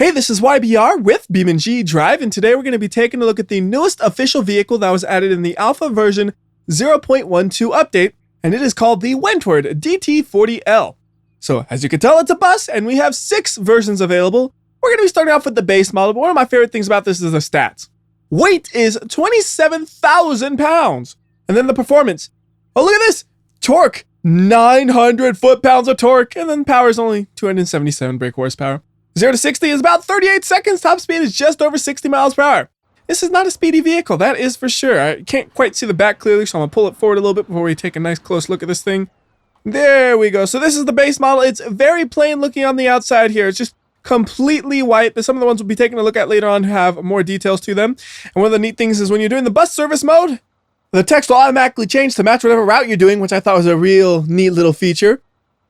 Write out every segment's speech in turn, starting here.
Hey, this is WhyBeAre with BeamNG.drive, and today we're going to be taking a look at the newest official vehicle that was added in the alpha version 0.12 update, and it is called the Wentward DT40L. So, as you can tell, it's a bus, and we have 6 versions available. We're going to be starting off with the base model, but one of my favorite things about this is the stats. Weight is 27,000 pounds, and then the performance. Oh, look at this! Torque, 900 foot-pounds of torque, and then power is only 277 brake horsepower. 0 to 60 is about 38 seconds. Top speed is just over 60 miles per hour. This is not a speedy vehicle, that is for sure. I can't quite see the back clearly, so I'm going to pull it forward a little bit before we take a nice close look at this thing. There we go. So this is the base model. It's very plain looking on the outside here. It's just completely white, but some of the ones we'll be taking a look at later on have more details to them. And one of the neat things is when you're doing the bus service mode, the text will automatically change to match whatever route you're doing, which I thought was a real neat little feature.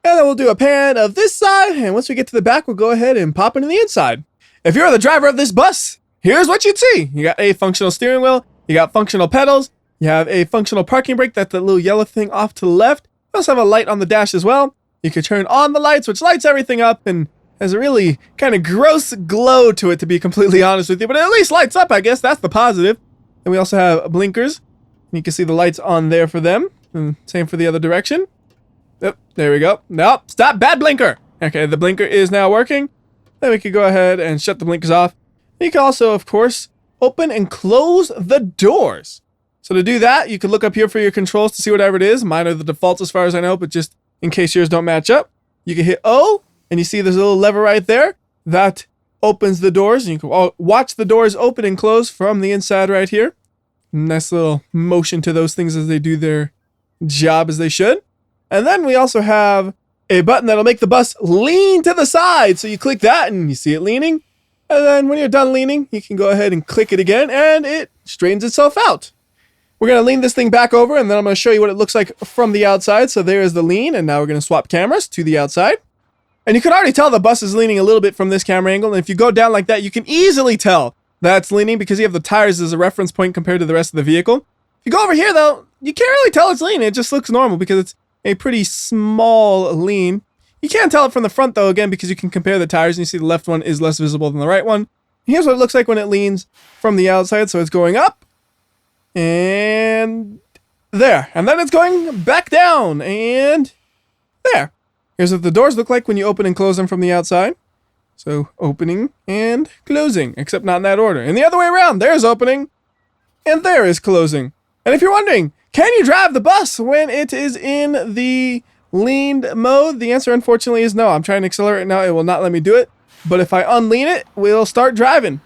And then we'll do a pan of this side, and once we get to the back, we'll go ahead and pop into the inside. If you're the driver of this bus, here's what you'd see. You got a functional steering wheel, you got functional pedals, you have a functional parking brake, that's the little yellow thing off to the left. You also have a light on the dash as well. You can turn on the lights, which lights everything up and has a really kind of gross glow to it, to be completely honest with you, but it at least lights up, I guess. That's the positive. And we also have blinkers. You can see the lights on there for them, and same for the other direction. Yep, there we go. Nope, stop, bad blinker. Okay, the blinker is now working. Then we can go ahead and shut the blinkers off. You can also, of course, open and close the doors. So to do that, you can look up here for your controls to see whatever it is. Mine are the defaults as far as I know, but just in case yours don't match up, you can hit O, and you see there's a little lever right there. That opens the doors, and you can watch the doors open and close from the inside right here. Nice little motion to those things as they do their job as they should. And then we also have a button that'll make the bus lean to the side. So you click that and you see it leaning. And then when you're done leaning, you can go ahead and click it again and it straightens itself out. We're going to lean this thing back over, and then I'm going to show you what it looks like from the outside. So there is the lean, and now we're going to swap cameras to the outside. And you can already tell the bus is leaning a little bit from this camera angle. And if you go down like that, you can easily tell that's leaning because you have the tires as a reference point compared to the rest of the vehicle. If you go over here, though, you can't really tell it's leaning. It just looks normal because it's a pretty small lean. You can't tell it from the front, though, again, because you can compare the tires, and you see the left one is less visible than the right one. Here's what it looks like when it leans from the outside. So it's going up, and there. And then it's going back down, and there. Here's what the doors look like when you open and close them from the outside. So opening and closing, except not in that order. And the other way around, there's opening, and there is closing. And if you're wondering, can you drive the bus when it is in the leaned mode? The answer, unfortunately, is no. I'm trying to accelerate now. It will not let me do it. But if I unlean it, we'll start driving.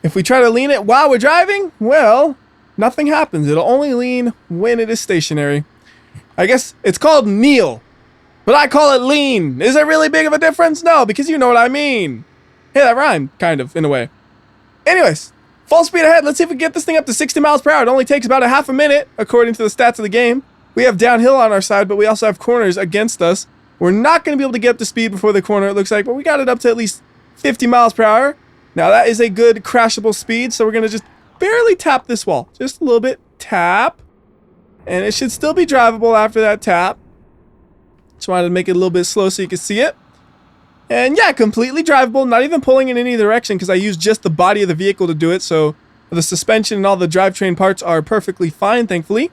If we try to lean it while we're driving, well, nothing happens. It'll only lean when it is stationary. I guess it's called kneel, but I call it lean. Is it really big of a difference? No, because you know what I mean. Hey, that rhymed, kind of, in a way. Anyways. Full speed ahead. Let's see if we can get this thing up to 60 miles per hour. It only takes about a half a minute, according to the stats of the game. We have downhill on our side, but we also have corners against us. We're not going to be able to get up to speed before the corner, it looks like, but we got it up to at least 50 miles per hour. Now, that is a good crashable speed, so we're going to just barely tap this wall. Just a little bit. Tap. And it should still be drivable after that tap. Just wanted to make it a little bit slow so you can see it. And yeah, completely drivable, not even pulling in any direction because I used just the body of the vehicle to do it, so the suspension and all the drivetrain parts are perfectly fine, thankfully.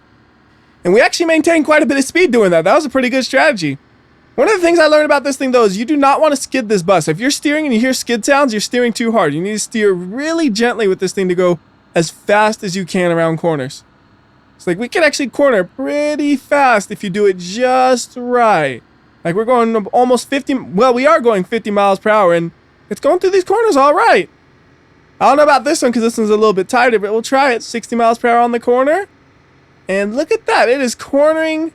And we actually maintained quite a bit of speed doing that. That was a pretty good strategy. One of the things I learned about this thing, though, is you do not want to skid this bus. If you're steering and you hear skid sounds, you're steering too hard. You need to steer really gently with this thing to go as fast as you can around corners. It's like we can actually corner pretty fast if you do it just right. Like we're going almost 50, well, we are going 50 miles per hour, and it's going through these corners all right. I don't know about this one because this one's a little bit tighter, but we'll try it. 60 miles per hour on the corner. And look at that. It is cornering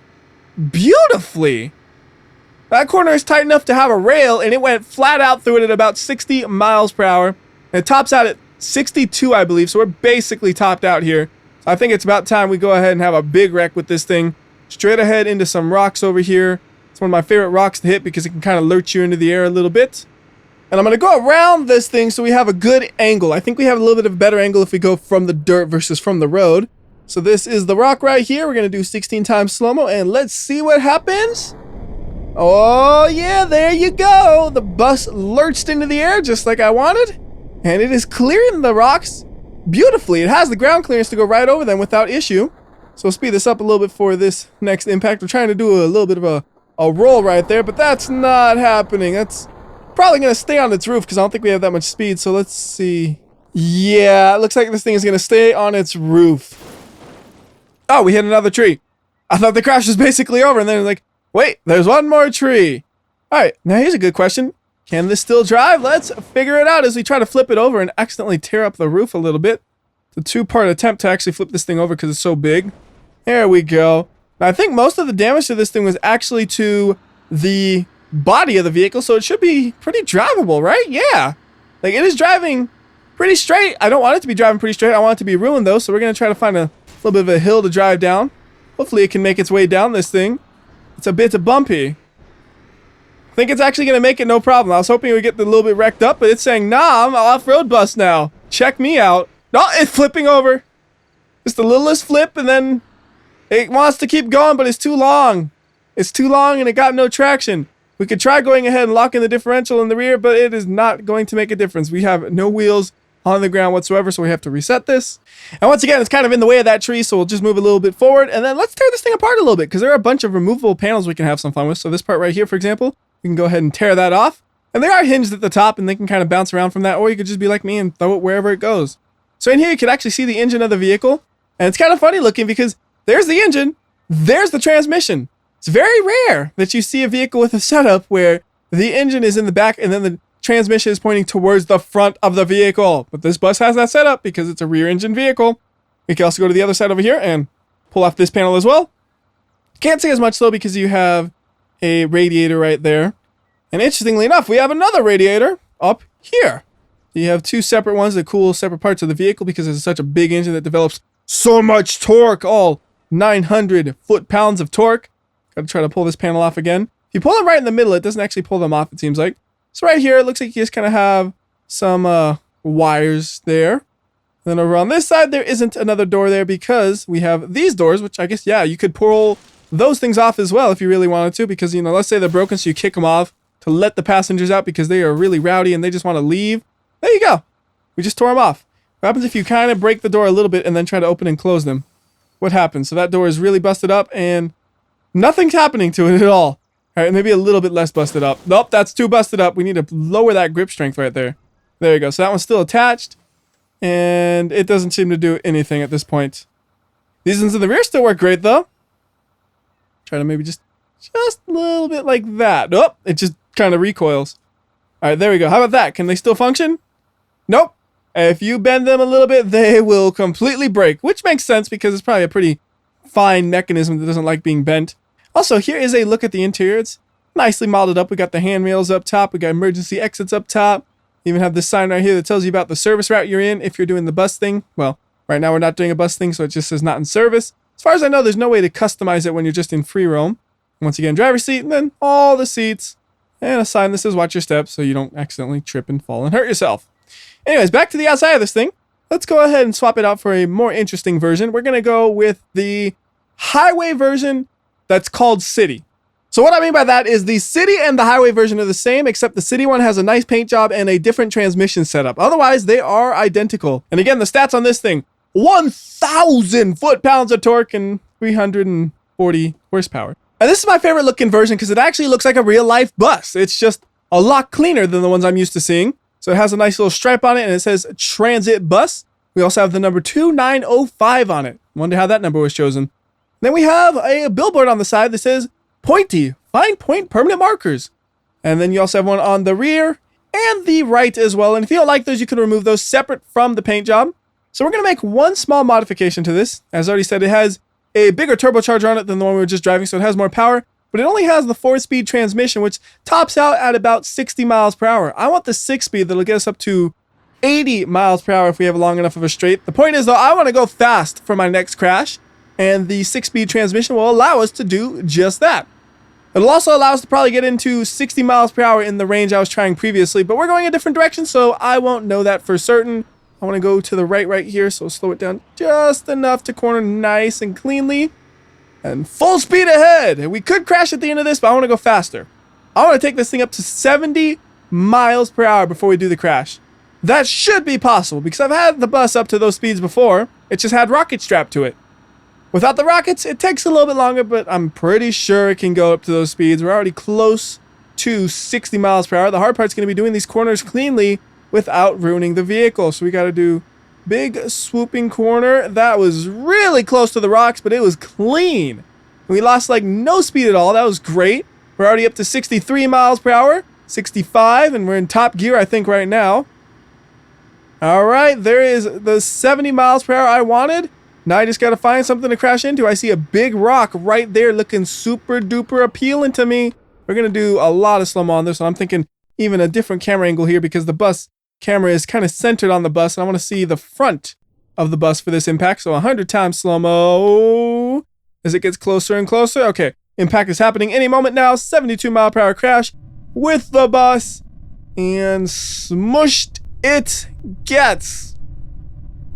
beautifully. That corner is tight enough to have a rail, and it went flat out through it at about 60 miles per hour. And it tops out at 62, I believe, so we're basically topped out here. So I think it's about time we go ahead and have a big wreck with this thing. Straight ahead into some rocks over here. It's one of my favorite rocks to hit because it can kind of lurch you into the air a little bit. And I'm going to go around this thing so we have a good angle. I think we have a little bit of a better angle if we go from the dirt versus from the road. So this is the rock right here. We're going to do 16 times slow-mo, and let's see what happens. Oh yeah, there you go. The bus lurched into the air just like I wanted. And it is clearing the rocks beautifully. It has the ground clearance to go right over them without issue. So we'll speed this up a little bit for this next impact. We're trying to do a little bit of a roll right there, but that's not happening. That's probably going to stay on its roof because I don't think we have that much speed. So let's see. Yeah, it looks like this thing is going to stay on its roof. Oh, we hit another tree. I thought the crash was basically over, and then like, wait, there's one more tree. All right, now here's a good question. Can this still drive? Let's figure it out as we try to flip it over and accidentally tear up the roof a little bit. It's a two-part attempt to actually flip this thing over because it's so big. There we go. Now, I think most of the damage to this thing was actually to the body of the vehicle, so it should be pretty drivable, right? Yeah. Like, it is driving pretty straight. I don't want it to be driving pretty straight. I want it to be ruined, though, so we're going to try to find a little bit of a hill to drive down. Hopefully, it can make its way down this thing. It's a bit bumpy. I think it's actually going to make it no problem. I was hoping it would get a little bit wrecked up, but it's saying, nah, I'm an off-road bus now. Check me out. No, it's flipping over. Just the littlest flip, and then it wants to keep going, but it's too long. It's too long, and it got no traction. We could try going ahead and locking the differential in the rear, but it is not going to make a difference. We have no wheels on the ground whatsoever, so we have to reset this. And once again, it's kind of in the way of that tree, so we'll just move a little bit forward, and then let's tear this thing apart a little bit, because there are a bunch of removable panels we can have some fun with. So this part right here, for example, we can go ahead and tear that off. And they are hinged at the top, and they can kind of bounce around from that, or you could just be like me and throw it wherever it goes. So in here, you can actually see the engine of the vehicle, and it's kind of funny looking because there's the engine, there's the transmission. It's very rare that you see a vehicle with a setup where the engine is in the back and then the transmission is pointing towards the front of the vehicle. But this bus has that setup because it's a rear engine vehicle. We can also go to the other side over here and pull off this panel as well. Can't see as much though because you have a radiator right there. And interestingly enough, we have another radiator up here. You have two separate ones that cool separate parts of the vehicle because it's such a big engine that develops so much torque, all 900 foot-pounds of torque. Gotta try to pull this panel off again. If you pull them right in the middle, it doesn't actually pull them off, it seems like. So right here, it looks like you just kind of have some wires there. And then over on this side, there isn't another door there because we have these doors, which I guess, yeah, you could pull those things off as well if you really wanted to because, you know, let's say they're broken, so you kick them off to let the passengers out because they are really rowdy and they just want to leave. There you go. We just tore them off. What happens if you kind of break the door a little bit and then try to open and close them? What happens? So that door is really busted up and nothing's happening to it at all. All right, maybe a little bit less busted up. Nope, that's too busted up. We need to lower that grip strength right there. There you go. So that one's still attached and it doesn't seem to do anything at this point. These ones in the rear still work great though. Try to maybe just a little bit like that. Nope, it just kind of recoils. All right, there we go. How about that? Can they still function? Nope. If you bend them a little bit, they will completely break, which makes sense because it's probably a pretty fine mechanism that doesn't like being bent. Also, here is a look at the interior. It's nicely modeled up. We got the handrails up top. We got emergency exits up top. You even have this sign right here that tells you about the service route you're in if you're doing the bus thing. Well, right now we're not doing a bus thing, so it just says not in service. As far as I know, there's no way to customize it when you're just in free roam. Once again, driver's seat, and then all the seats. And a sign that says watch your steps so you don't accidentally trip and fall and hurt yourself. Anyways, back to the outside of this thing. Let's go ahead and swap it out for a more interesting version. We're going to go with the highway version that's called City. So what I mean by that is the City and the highway version are the same, except the City one has a nice paint job and a different transmission setup. Otherwise, they are identical. And again, the stats on this thing, 1,000 foot-pounds of torque and 340 horsepower. And this is my favorite looking version because it actually looks like a real life bus. It's just a lot cleaner than the ones I'm used to seeing. So it has a nice little stripe on it and it says Transit Bus. We also have the number 2905 on it. Wonder how that number was chosen. Then we have a billboard on the side that says Pointy, Fine Point Permanent Markers. And then you also have one on the rear and the right as well. And if you don't like those, you can remove those separate from the paint job. So we're going to make one small modification to this. As I already said, it has a bigger turbocharger on it than the one we were just driving, so it has more power, but it only has the 4-speed transmission, which tops out at about 60 miles per hour. I want the 6-speed that'll get us up to 80 miles per hour if we have long enough of a straight. The point is, though, I want to go fast for my next crash, and the 6-speed transmission will allow us to do just that. It'll also allow us to probably get into 60 miles per hour in the range I was trying previously, but we're going a different direction, so I won't know that for certain. I want to go to the right here, so slow it down just enough to corner nice and cleanly. And full speed ahead. And we could crash at the end of this, but I want to go faster. I want to take this thing up to 70 miles per hour before we do the crash. That should be possible because I've had the bus up to those speeds before. It just had rockets strapped to it. Without the rockets, it takes a little bit longer, but I'm pretty sure it can go up to those speeds. We're already close to 60 miles per hour. The hard part's going to be doing these corners cleanly without ruining the vehicle. So we got to do big swooping corner. That was really close to the rocks, but it was clean. We lost like no speed at all. That was great. We're already up to 63 miles per hour, 65, and we're in top gear, I think, right now. All right, there is the 70 miles per hour I wanted. Now I just got to find something to crash into. I see a big rock right there looking super duper appealing to me. We're going to do a lot of slow-mo on this one. I'm thinking even a different camera angle here because the bus camera is kind of centered on the bus, and I want to see the front of the bus for this impact. So 100 times slow-mo as it gets closer and closer. Okay, impact is happening any moment now. 72 mile per hour crash with the bus, and smushed it gets.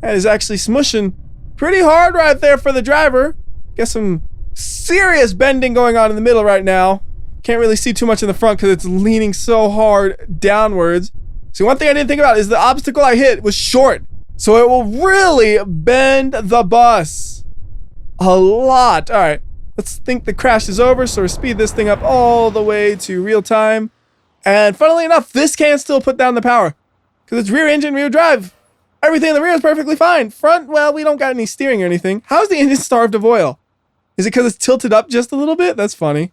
That is actually smushing pretty hard right there for the driver. Got some serious bending going on in the middle right now. Can't really see too much in the front because it's leaning so hard downwards. See, one thing I didn't think about is the obstacle I hit was short, so it will really bend the bus a lot. All right, let's think the crash is over, so we'll speed this thing up all the way to real time. And funnily enough, this can still put down the power because it's rear engine, rear drive. Everything in the rear is perfectly fine. Front, well, we don't got any steering or anything. How's the engine starved of oil? Is it because it's tilted up just a little bit? That's funny.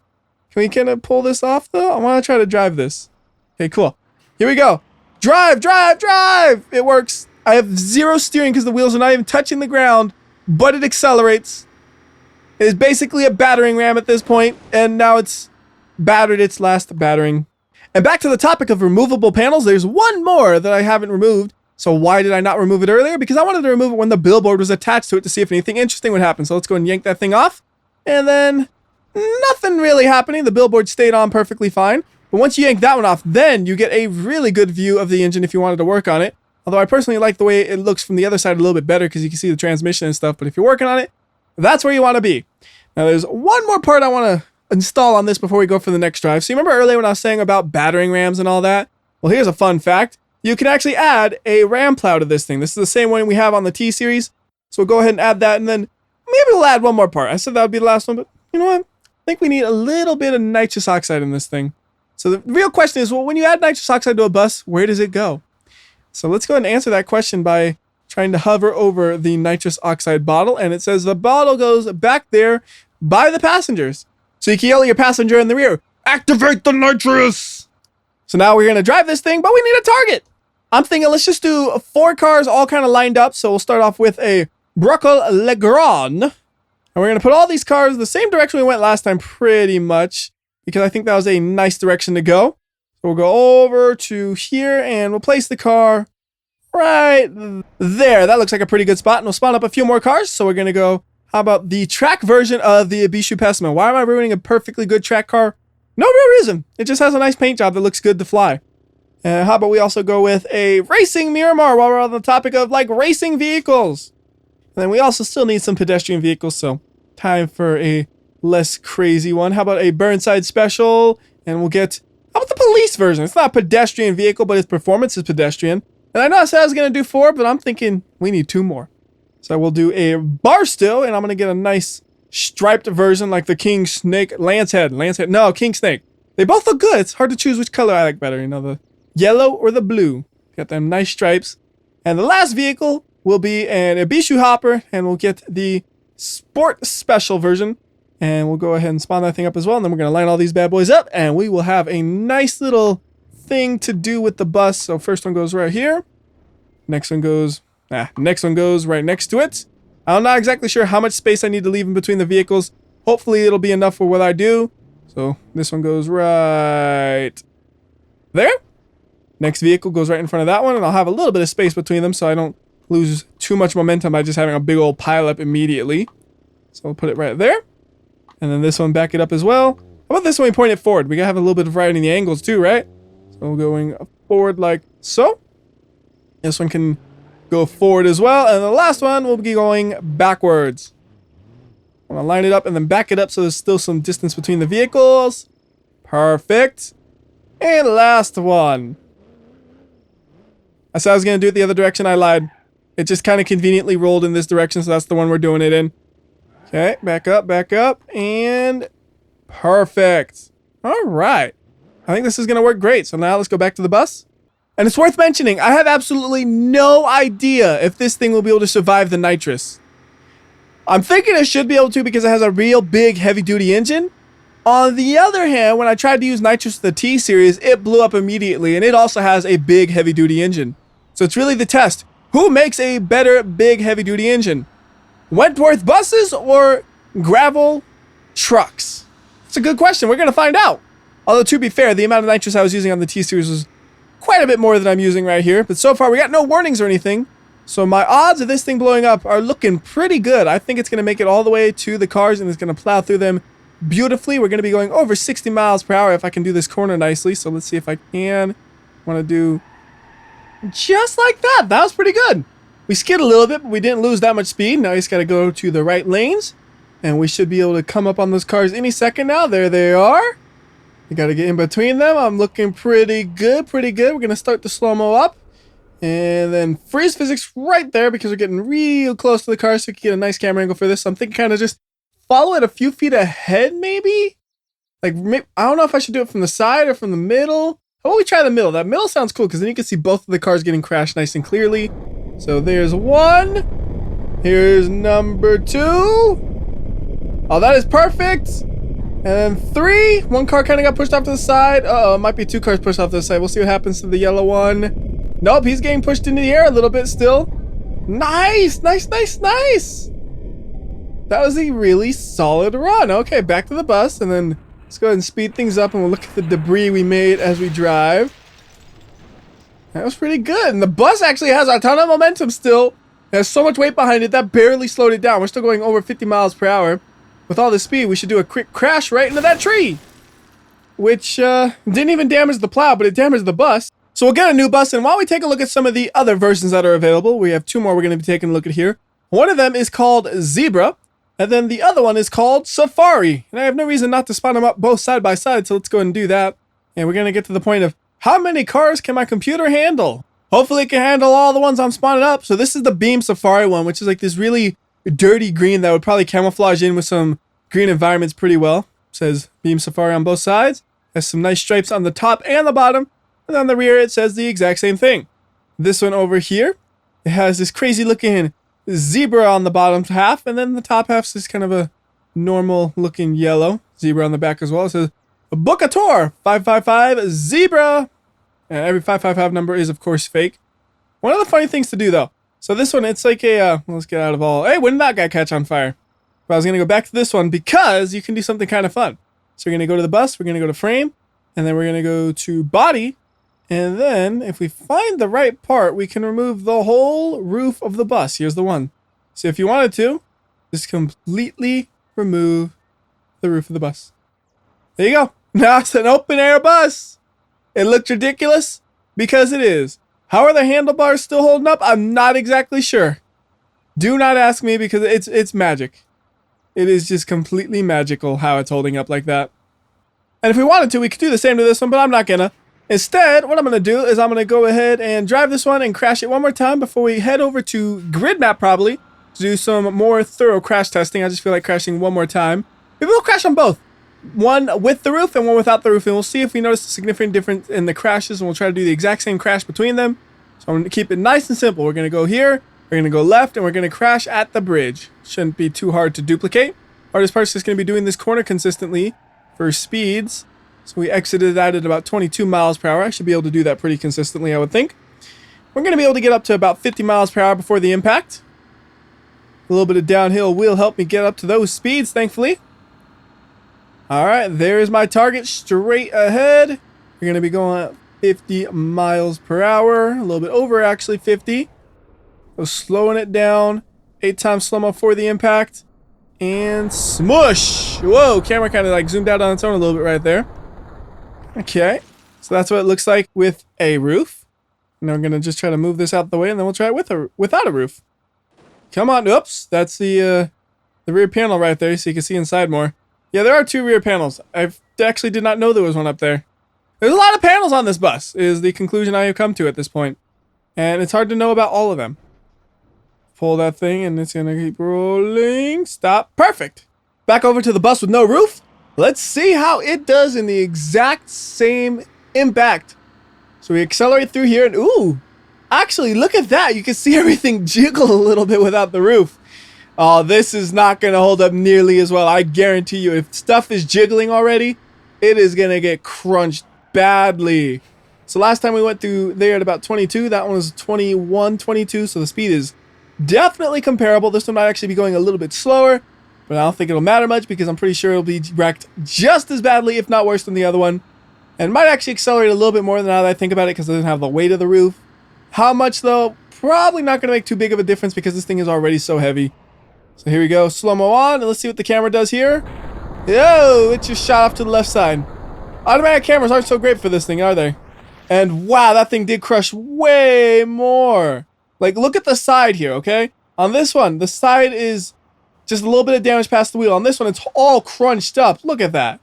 Can we kind of pull this off, though? I want to try to drive this. Okay, cool. Here we go. Drive, drive, drive! It works. I have zero steering because the wheels are not even touching the ground, but it accelerates. It is basically a battering ram at this point, and now it's battered its last battering. And back to the topic of removable panels, there's one more that I haven't removed. So why did I not remove it earlier? Because I wanted to remove it when the billboard was attached to it to see if anything interesting would happen. So let's go and yank that thing off. And then nothing really happening. The billboard stayed on perfectly fine. But once you yank that one off, then you get a really good view of the engine if you wanted to work on it. Although I personally like the way it looks from the other side a little bit better because you can see the transmission and stuff. But if you're working on it, that's where you want to be. Now there's one more part I want to install on this before we go for the next drive. So you remember earlier when I was saying about battering rams and all that? Well, here's a fun fact. You can actually add a ram plow to this thing. This is the same one we have on the T-Series. So we'll go ahead and add that, and then maybe we'll add one more part. I said that would be the last one, but you know what? I think we need a little bit of nitrous oxide in this thing. So the real question is, well, when you add nitrous oxide to a bus, where does it go? So let's go ahead and answer that question by trying to hover over the nitrous oxide bottle, and it says the bottle goes back there by the passengers. So you can yell at your passenger in the rear, activate the nitrous! So now we're going to drive this thing, but we need a target. I'm thinking let's just do 4 cars all kind of lined up. So we'll start off with a Bruckle Legrand. And we're going to put all these cars the same direction we went last time pretty much, because I think that was a nice direction to go. So we'll go over to here and we'll place the car right there. That looks like a pretty good spot. And we'll spawn up a few more cars. So we're going to go, how about the track version of the Ibishu Pessima? Why am I ruining a perfectly good track car? No real reason. It just has a nice paint job that looks good to fly. How about we also go with a racing Miramar while we're on the topic of like racing vehicles. And then we also still need some pedestrian vehicles, so time for a less crazy one. How about a Burnside Special? And we'll get, how about the police version? It's not a pedestrian vehicle, but its performance is pedestrian. And I know I said I was going to do 4, but I'm thinking we need 2 more. So we'll do a Barstow, and I'm going to get a nice striped version like the King Snake, Lancehead, no, King Snake. They both look good. It's hard to choose which color I like better, you know, the yellow or the blue. Got them nice stripes. And the last vehicle will be an Ibishu Hopper, and we'll get the Sport Special version. And we'll go ahead and spawn that thing up as well. And then we're going to line all these bad boys up, and we will have a nice little thing to do with the bus. So first one goes right here. Next one goes right next to it. I'm not exactly sure how much space I need to leave in between the vehicles. Hopefully it'll be enough for what I do. So this one goes right there. Next vehicle goes right in front of that one, and I'll have a little bit of space between them so I don't lose too much momentum by just having a big old pile up immediately. So we'll put it right there. And then this one, back it up as well. How about this one, we point it forward? We gotta have a little bit of variety in the angles too, right? So going forward like so. This one can go forward as well. And the last one will be going backwards. I'm gonna line it up and then back it up so there's still some distance between the vehicles. Perfect. And last one. I said I was gonna do it the other direction, I lied. It just kind of conveniently rolled in this direction, so that's the one we're doing it in. Okay, back up, and perfect. All right. I think this is gonna work great. So now let's go back to the bus. And it's worth mentioning, I have absolutely no idea if this thing will be able to survive the nitrous. I'm thinking it should be able to because it has a real big heavy-duty engine. On the other hand, when I tried to use nitrous with the T series, it blew up immediately, and it also has a big heavy-duty engine. So it's really the test. Who makes a better big heavy-duty engine? Wentworth buses or gravel trucks? It's a good question. We're going to find out. Although, to be fair, the amount of nitrous I was using on the T series was quite a bit more than I'm using right here. But so far, we got no warnings or anything. So my odds of this thing blowing up are looking pretty good. I think it's going to make it all the way to the cars, and it's going to plow through them beautifully. We're going to be going over 60 miles per hour if I can do this corner nicely. So let's see if I can. Want to do just like that. That was pretty good. We skid a little bit, but we didn't lose that much speed. Now you just got to go to the right lanes, and we should be able to come up on those cars any second now. There they are. You got to get in between them. I'm looking pretty good, pretty good. We're going to start the slow-mo up. And then freeze physics right there because we're getting real close to the car, so we can get a nice camera angle for this. So I'm thinking kind of just follow it a few feet ahead, maybe? Like, I don't know if I should do it from the side or from the middle. How about we try the middle? That middle sounds cool because then you can see both of the cars getting crashed nice and clearly. So there's one. Here's number two. Oh, that is perfect. And then three. One car kind of got pushed off to the side. Uh-oh, it might be two cars pushed off to the side. We'll see what happens to the yellow one. Nope, he's getting pushed into the air a little bit still. Nice, nice, nice, nice. That was a really solid run. Okay, back to the bus, and then let's go ahead and speed things up, and we'll look at the debris we made as we drive. That was pretty good, and the bus actually has a ton of momentum still. It has so much weight behind it, that barely slowed it down. We're still going over 50 miles per hour. With all this speed, we should do a quick crash right into that tree. Which didn't even damage the plow, but it damaged the bus. So we'll get a new bus, and while we take a look at some of the other versions that are available, we have two more we're going to be taking a look at here. One of them is called Zebra, and then the other one is called Safari. And I have no reason not to spawn them up both side by side, so let's go ahead and do that. And we're going to get to the point of how many cars can my computer handle? Hopefully it can handle all the ones I'm spawning up. So this is the Beam Safari one, which is like this really dirty green that would probably camouflage in with some green environments pretty well. It says Beam Safari on both sides. Has some nice stripes on the top and the bottom. And on the rear, it says the exact same thing. This one over here, it has this crazy looking zebra on the bottom half, and then the top half is kind of a normal looking yellow zebra on the back as well. It says, book a tour, 555 zebra. And every 555 number is, of course, fake. One of the funny things to do, though. So this one, it's like a, let's get out of all. Hey, when did that guy catch on fire? But I was going to go back to this one because you can do something kind of fun. So we're going to go to the bus, we're going to go to frame, and then we're going to go to body. And then, if we find the right part, we can remove the whole roof of the bus. Here's the one. So if you wanted to, just completely remove the roof of the bus. There you go. Now it's an open air bus. It looks ridiculous because it is. How are the handlebars still holding up? I'm not exactly sure. Do not ask me because it's magic. It is just completely magical how it's holding up like that. And if we wanted to, we could do the same to this one, but I'm not gonna. Instead, what I'm going to do is I'm going to go ahead and drive this one and crash it one more time before we head over to Grid Map probably to do some more thorough crash testing. I just feel like crashing one more time. Maybe we'll crash on both. One with the roof and one without the roof, and we'll see if we notice a significant difference in the crashes, and we'll try to do the exact same crash between them. So I'm going to keep it nice and simple. We're going to go here, we're going to go left, and we're going to crash at the bridge. Shouldn't be too hard to duplicate. Hardest part is just going to be doing this corner consistently for speeds. So we exited that at about 22 miles per hour. I should be able to do that pretty consistently, I would think. We're going to be able to get up to about 50 miles per hour before the impact. A little bit of downhill will help me get up to those speeds, thankfully. All right, there's my target straight ahead. We're going to be going at 50 miles per hour. A little bit over, actually, 50. So slowing it down. 8 times slow-mo for the impact. And smush! Whoa, camera kind of like zoomed out on its own a little bit right there. Okay, so that's what it looks like with a roof. And we're going to just try to move this out the way, and then we'll try it without a roof. Come on, oops, that's the the rear panel right there so you can see inside more. Yeah, there are 2 rear panels. I actually did not know there was one up there. There's a lot of panels on this bus, is the conclusion I have come to at this point. And it's hard to know about all of them. Pull that thing and it's gonna keep rolling. Stop. Perfect. Back over to the bus with no roof. Let's see how it does in the exact same impact. So we accelerate through here and ooh, actually look at that. You can see everything jiggle a little bit without the roof. Oh, this is not gonna hold up nearly as well. I guarantee you, if stuff is jiggling already, it is gonna get crunched badly. So last time we went through there at about 22, that one was 21, 22, so the speed is definitely comparable. This one might actually be going a little bit slower, but I don't think it'll matter much because I'm pretty sure it'll be wrecked just as badly, if not worse than the other one. And might actually accelerate a little bit more now that I think about it because it doesn't have the weight of the roof. How much though? Probably not going to make too big of a difference because this thing is already so heavy. So here we go, slow-mo on, and let's see what the camera does here. Yo, it just shot off to the left side. Automatic cameras aren't so great for this thing, are they? And wow, that thing did crush way more. Like, look at the side here, okay? On this one, the side is just a little bit of damage past the wheel. On this one, it's all crunched up. Look at that.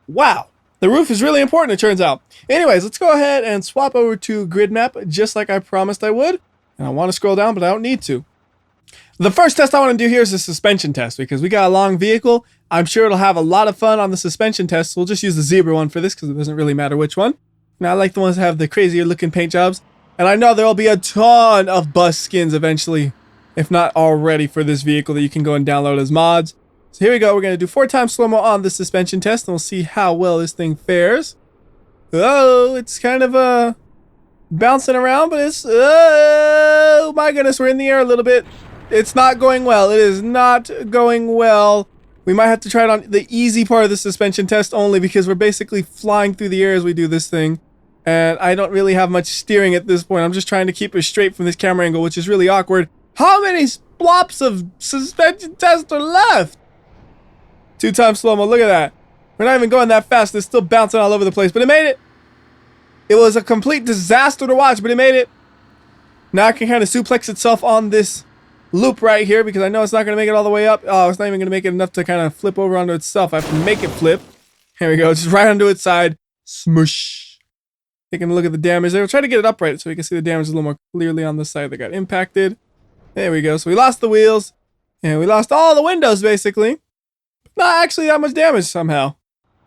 Wow. The roof is really important, it turns out. Anyways, let's go ahead and swap over to grid map, just like I promised I would. And I want to scroll down, but I don't need to. The first test I want to do here is a suspension test because we got a long vehicle. I'm sure it'll have a lot of fun on the suspension test. So we'll just use the zebra one for this because it doesn't really matter which one. And I like the ones that have the crazier looking paint jobs. And I know there'll be a ton of bus skins eventually, if not already, for this vehicle that you can go and download as mods. So here we go. We're going to do 4 times slow-mo on the suspension test and we'll see how well this thing fares. Oh, it's kind of bouncing around, but it's, oh my goodness, we're in the air a little bit. It's not going well. It is not going well. We might have to try it on the easy part of the suspension test only because we're basically flying through the air as we do this thing. And I don't really have much steering at this point. I'm just trying to keep it straight from this camera angle, which is really awkward. How many flops of suspension test are left? 2 times slow-mo. Look at that. We're not even going that fast. It's still bouncing all over the place, but it made it. It was a complete disaster to watch, but it made it. Now I can kind of suplex itself on this loop right here because I know it's not going to make it all the way up. Oh, it's not even going to make it enough to kind of flip over onto itself. I have to make it flip. Here we go. Just right onto its side. Smush. Taking a look at the damage there. We'll try to get it upright so we can see the damage a little more clearly on the side that got impacted. There we go. So we lost the wheels and we lost all the windows basically. Not actually that much damage somehow.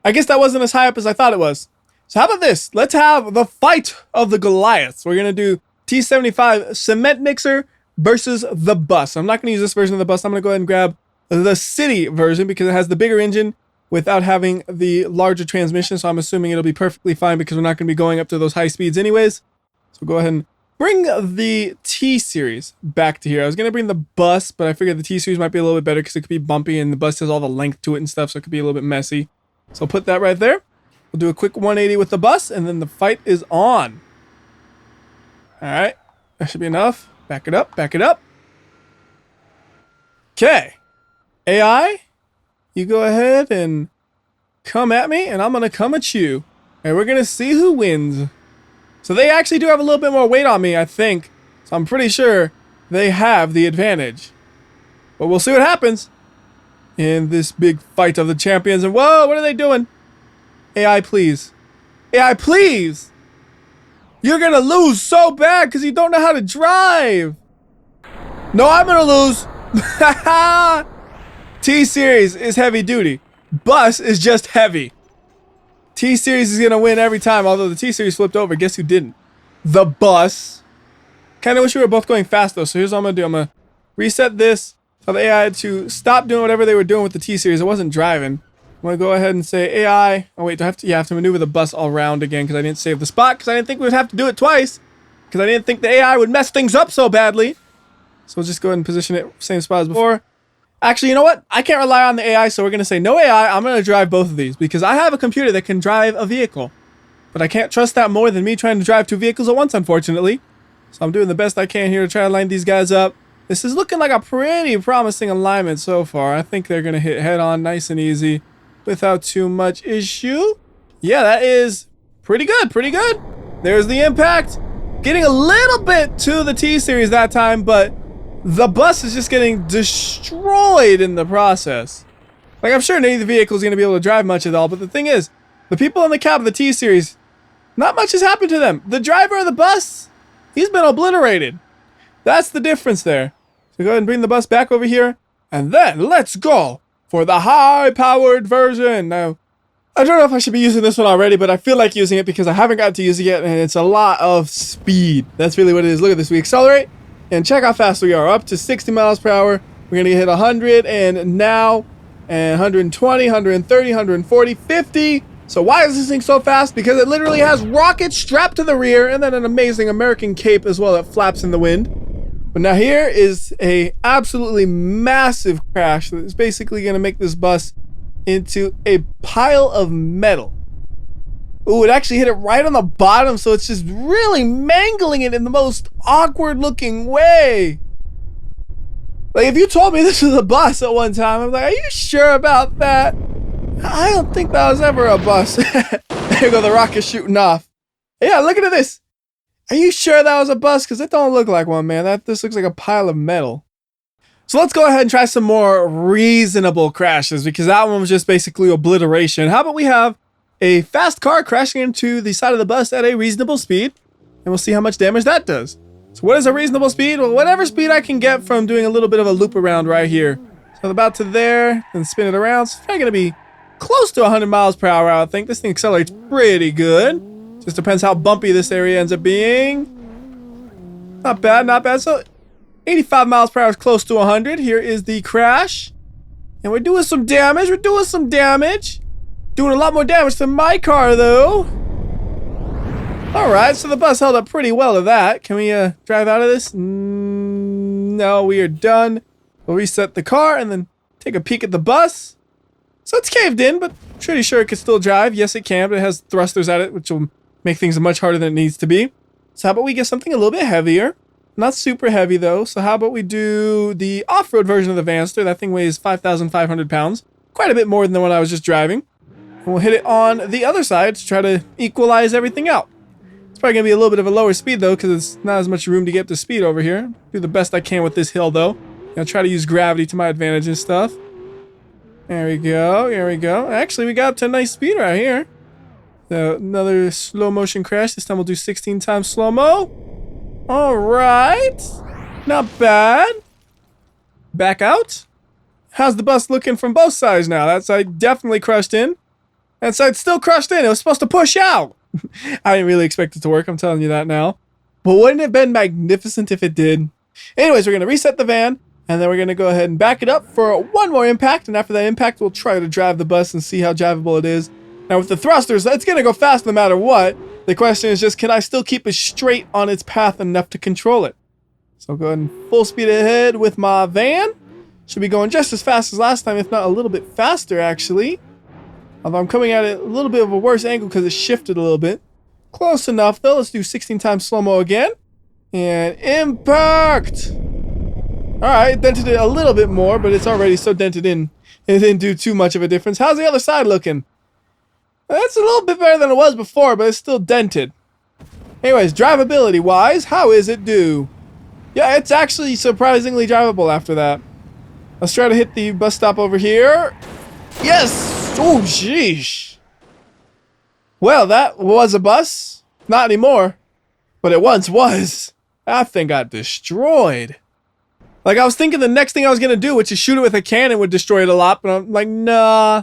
I guess that wasn't as high up as I thought it was. So how about this? Let's have the fight of the Goliaths. We're going to do T75 cement mixer versus the bus. I'm not going to use this version of the bus. I'm going to go ahead and grab the city version because it has the bigger engine without having the larger transmission. So I'm assuming it'll be perfectly fine because we're not going to be going up to those high speeds anyways. So go ahead and bring the T-Series back to here. I was going to bring the bus, but I figured the T-Series might be a little bit better because it could be bumpy and the bus has all the length to it and stuff. So it could be a little bit messy. So I'll put that right there. We'll do a quick 180 with the bus and then the fight is on. All right. That should be enough. Back it up, back it up. Okay. AI, you go ahead and come at me, and I'm going to come at you. And we're going to see who wins. So they actually do have a little bit more weight on me, I think. So I'm pretty sure they have the advantage. But we'll see what happens in this big fight of the champions. And whoa, what are they doing? AI, please. AI, please. You're going to lose so bad because you don't know how to drive. No, I'm going to lose. T-Series is heavy duty. Bus is just heavy. T-Series is going to win every time, although the T-Series flipped over. Guess who didn't? The bus. Kind of wish we were both going fast, though. So here's what I'm going to do. I'm going to reset this. Tell the AI to stop doing whatever they were doing with the T-Series. It wasn't driving. I'm going to go ahead and say AI. Oh, wait. Do I have to? Yeah, I have to maneuver the bus all around again because I didn't save the spot because I didn't think we would have to do it twice because I didn't think the AI would mess things up so badly. So we'll just go ahead and position it same spot as before. Actually, you know what? I can't rely on the AI, so we're going to say no AI. I'm going to drive both of these because I have a computer that can drive a vehicle. But I can't trust that more than me trying to drive 2 vehicles at once, unfortunately. So I'm doing the best I can here to try to line these guys up. This is looking like a pretty promising alignment so far. I think they're going to hit head on nice and easy without too much issue. Yeah, that is pretty good, pretty good. There's the impact. Getting a little bit to the T-Series that time, but the bus is just getting destroyed in the process. Like, I'm sure neither vehicle is going to be able to drive much at all, but the thing is, the people in the cab of the T-Series, not much has happened to them. The driver of the bus, he's been obliterated. That's the difference there. So go ahead and bring the bus back over here, and then let's go for the high-powered version. Now, I don't know if I should be using this one already, but I feel like using it because I haven't got to use it yet, and it's a lot of speed. That's really what it is. Look at this. We accelerate, and check how fast we are. Up to 60 miles per hour. We're going to hit 100, and now, and 120, 130, 140, 50. So why is this thing so fast? Because it literally has rockets strapped to the rear, and then an amazing American cape as well that flaps in the wind. But now here is a absolutely massive crash that is basically going to make this bus into a pile of metal. Ooh, it actually hit it right on the bottom, so it's just really mangling it in the most awkward looking way. Like, if you told me this was a bus at one time, I'm like, are you sure about that? I don't think that was ever a bus. There you go, the rocket shooting off. Yeah, look at this. Are you sure that was a bus? Because it don't look like one, man. This looks like a pile of metal. So let's go ahead and try some more reasonable crashes, because that one was just basically obliteration. How about we have a fast car crashing into the side of the bus at a reasonable speed, and we'll see how much damage that does. So what is a reasonable speed? Well, whatever speed I can get from doing a little bit of a loop around right here. So about to there, and spin it around. So it's probably going to be close to 100 miles per hour, I think. This thing accelerates pretty good. Just depends how bumpy this area ends up being. Not bad, not bad. So 85 miles per hour is close to 100. Here is the crash. And we're doing some damage. We're doing some damage. Doing a lot more damage to my car, though. Alright, so the bus held up pretty well to that. Can we drive out of this? No, we are done. We'll reset the car and then take a peek at the bus. So it's caved in, but pretty sure it can still drive. Yes, it can, but it has thrusters at it, which will make things much harder than it needs to be. So how about we get something a little bit heavier? Not super heavy, though. So how about we do the off-road version of the Vanster? That thing weighs 5,500 pounds. Quite a bit more than the one I was just driving. And we'll hit it on the other side to try to equalize everything out. It's probably going to be a little bit of a lower speed, though, because it's not as much room to get up to speed over here. Do the best I can with this hill, though. I'll try to use gravity to my advantage and stuff. There we go. Here we go. Actually, we got up to a nice speed right here. So another slow motion crash. This time we'll do 16 times slow-mo. All right. Not bad. Back out. How's the bus looking from both sides now? That side definitely crushed in. That side still crushed in. It was supposed to push out. I didn't really expect it to work. I'm telling you that now. But wouldn't it have been magnificent if it did? Anyways, we're going to reset the van. And then we're going to go ahead and back it up for one more impact. And after that impact, we'll try to drive the bus and see how drivable it is. Now with the thrusters, it's going to go fast no matter what. The question is just, can I still keep it straight on its path enough to control it? So I'll go ahead and full speed ahead with my van. Should be going just as fast as last time, if not a little bit faster, actually. Although I'm coming at it a little bit of a worse angle because it shifted a little bit. Close enough, though. Let's do 16 times slow-mo again. And impact! Alright, it dented it a little bit more, but it's already so dented in, it didn't do too much of a difference. How's the other side looking? It's a little bit better than it was before, but it's still dented. Anyways, drivability-wise, how is it do? Yeah, it's actually surprisingly drivable after that. Let's try to hit the bus stop over here. Yes! Oh, sheesh. Well, that was a bus. Not anymore. But it once was. That thing got destroyed. Like, I was thinking the next thing I was going to do, which is shoot it with a cannon, would destroy it a lot. But I'm like, nah.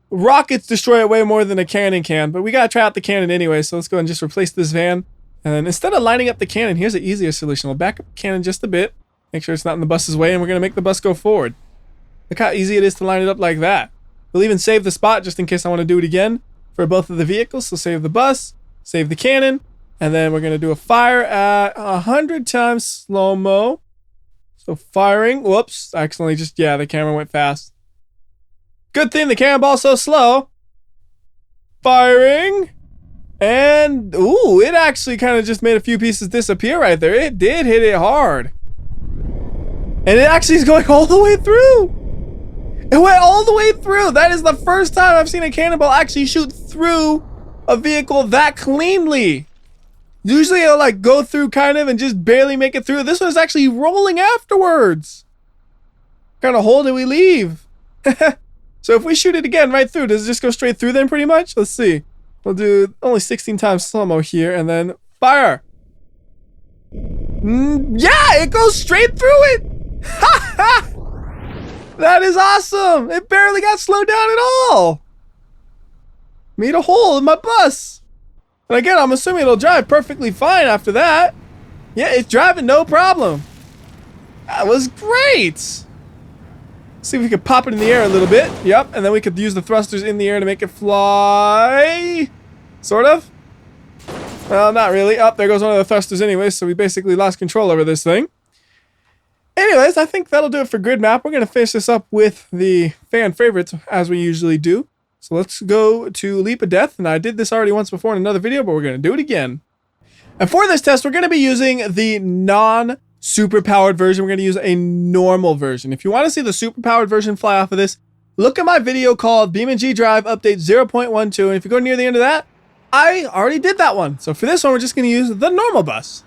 Rockets destroy it way more than a cannon can. But we got to try out the cannon anyway. So let's go and just replace this van. And then instead of lining up the cannon, here's an easier solution. We'll back up the cannon just a bit. Make sure it's not in the bus's way. And we're going to make the bus go forward. Look how easy it is to line it up like that. We'll even save the spot just in case I want to do it again for both of the vehicles. So save the bus, save the cannon. And then we're going to do a fire at 100 times slow-mo. So firing, whoops, I accidentally just, yeah, the camera went fast. Good thing the cannonball's so slow. Firing. And, ooh, it actually kind of just made a few pieces disappear right there. It did hit it hard. And it actually is going all the way through. It went all the way through. That is the first time I've seen a cannonball actually shoot through a vehicle that cleanly. Usually it'll like go through kind of and just barely make it through. This one's actually rolling afterwards. What kind of hole did we leave? So if we shoot it again right through, does it just go straight through then pretty much? Let's see. We'll do only 16 times slow-mo here and then fire. Yeah, it goes straight through it. That is awesome. It barely got slowed down at all. Made a hole in my bus. And again, I'm assuming it'll drive perfectly fine after that. Yeah, it's driving no problem. That was great. See if we could pop it in the air a little bit. Yep, and then we could use the thrusters in the air to make it fly. Sort of. Well, not really. Oh, there goes one of the thrusters anyway, so we basically lost control over this thing. Anyways, I think that'll do it for grid map. We're going to finish this up with the fan favorites, as we usually do. So let's go to Leap of Death. And I did this already once before in another video, but we're going to do it again. And for this test, we're going to be using the non-super-powered version. We're going to use a normal version. If you want to see the super-powered version fly off of this, look at my video called BeamNG.drive Update 0.12. And if you go near the end of that, I already did that one. So for this one, we're just going to use the normal bus.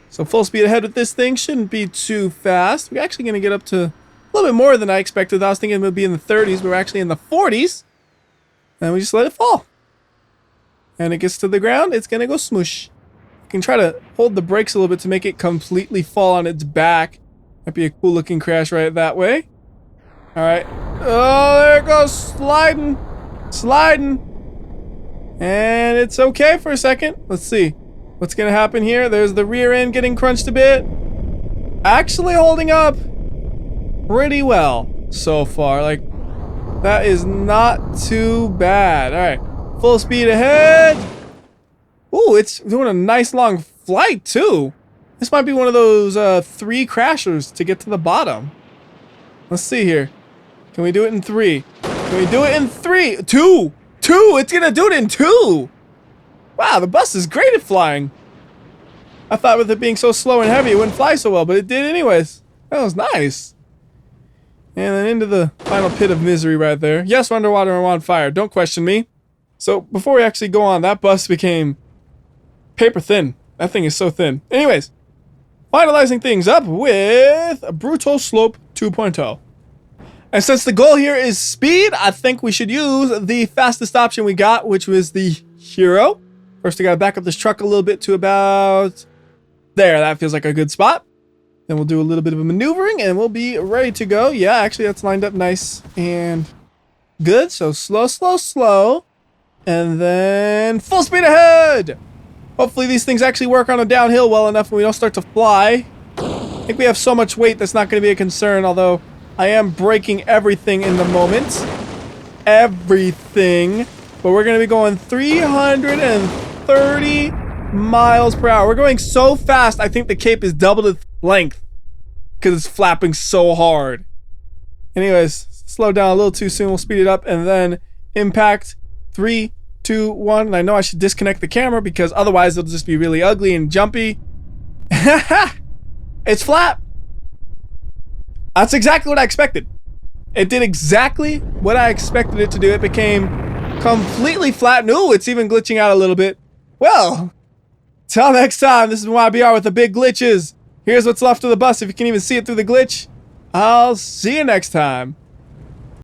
So full speed ahead with this thing shouldn't be too fast. We're actually going to get up to a little bit more than I expected. I was thinking it would be in the 30s, but we're actually in the 40s. And we just let it fall. And it gets to the ground, it's going to go smoosh. You can try to hold the brakes a little bit to make it completely fall on its back. Might be a cool looking crash right that way. Alright. Oh, there it goes. Sliding. Sliding. And it's okay for a second. Let's see. What's going to happen here? There's the rear end getting crunched a bit. Actually holding up pretty well so far. Like, that is not too bad. All right. Full speed ahead. Ooh, it's doing a nice long flight too. This might be one of those 3 crashers to get to the bottom. Let's see here. Can we do it in 3? Can we do it in 3? 2! 2! It's going to do it in 2! Wow, the bus is great at flying. I thought with it being so slow and heavy, it wouldn't fly so well, but it did anyways. That was nice. And then into the final pit of misery right there. Yes, we're underwater and we're on fire. Don't question me. So before we actually go on, that bus became paper thin. That thing is so thin. Anyways, finalizing things up with a Brutal Slope 2.0. And since the goal here is speed, I think we should use the fastest option we got, which was the Hero. First, I gotta back up this truck a little bit to about there. That feels like a good spot. Then we'll do a little bit of a maneuvering and we'll be ready to go. Yeah, actually that's lined up nice and good. So slow, slow, slow. And then full speed ahead. Hopefully these things actually work on a downhill well enough and we don't start to fly. I think we have so much weight that's not going to be a concern, although I am braking everything in the moment. Everything. But we're going to be going 330 miles per hour. We're going so fast, I think the cape is double its length because it's flapping so hard. Anyways, slow down a little too soon. We'll speed it up and then impact. 3, 2, 1. And I know I should disconnect the camera because otherwise it'll just be really ugly and jumpy. It's flat. That's exactly what I expected. It did exactly what I expected it to do. It became completely flat. No, it's even glitching out a little bit. Well, till next time, this is WhyBeAre with the big glitches. Here's what's left of the bus if you can even see it through the glitch. I'll see you next time.